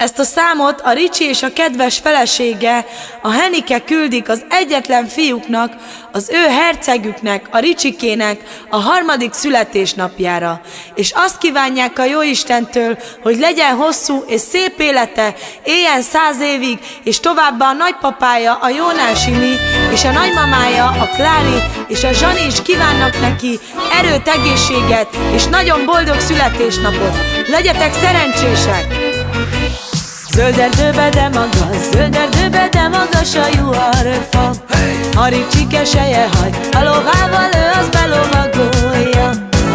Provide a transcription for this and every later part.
Ezt a számot a Ricsi és a kedves felesége, a Henike küldik az egyetlen fiúknak, az ő hercegüknek, a Ricsikének a 3. születésnapjára. És azt kívánják a Jóistentől, hogy legyen hosszú és szép élete, éljen 100 évig, és továbbá a nagypapája, a Jónás Imi, és a nagymamája, a Klári, és a Zsani is kívánnak neki erőt, egészséget, és nagyon boldog születésnapot. Legyetek szerencsések! Zöld erdőbe, de magas, zöld erdőbe, de magas a juharfa. A Ricsike seje hagy, a lovával ő az belovagolja.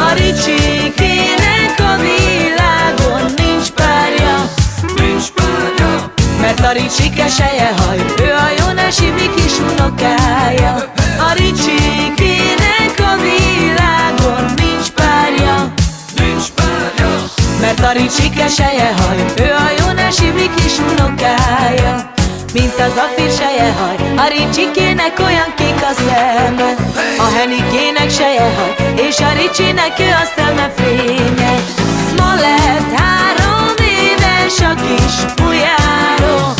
A Ricsikének a világon nincs párja, nincs párja, mert a Ricsike seje hagy, ő a Jónás Imi kis unokája. A Ricsikének a világon nincs párja, nincs párja, mert a Ricsike seje haj, ő a Jónás Imi kis unokája. Mint az Zafír seje haj, a Ricsikének olyan kék a szeme, a Henikének seje haj, és a Ricsinek ő a szeme fénye. Ma lett 3 éves a kis Pujáró,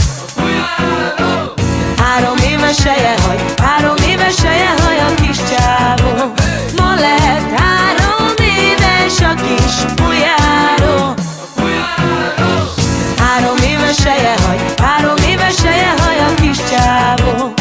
3 éves seje haj, 3 éves seje haj a kis csávó. Ma lett 3 éves a kis Pujáró, 3 éves seje haj, 3 éves seje haj a kis csávó.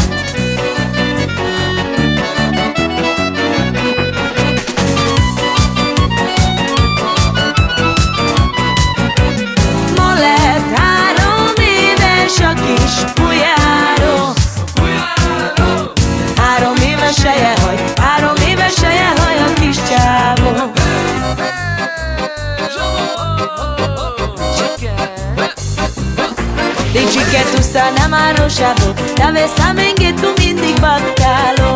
Ma lett 3 éves a kis Pujáró, 3 éves seje haj, 3 éves seje haj a kis csávó. Ricsike tu sana marosabo, la besame que tu mindig bactalo.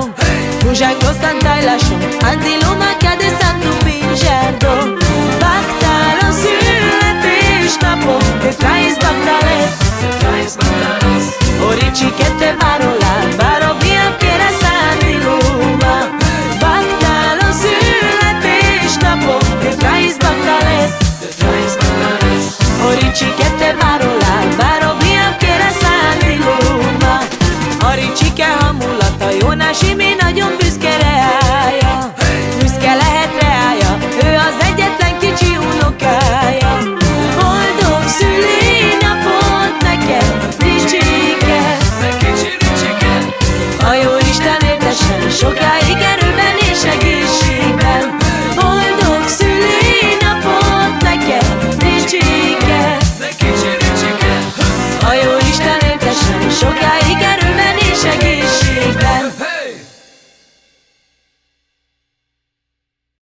Mujango santailason, andiluma de santu pinjardo. Bactalon születésnapon, te traes bactales, traes bactales. O Ricsike te marolán, baro miam kere andiluma. Bactalon születésnapon, te traes bactales, traes bactales. O Ricsike te marolán.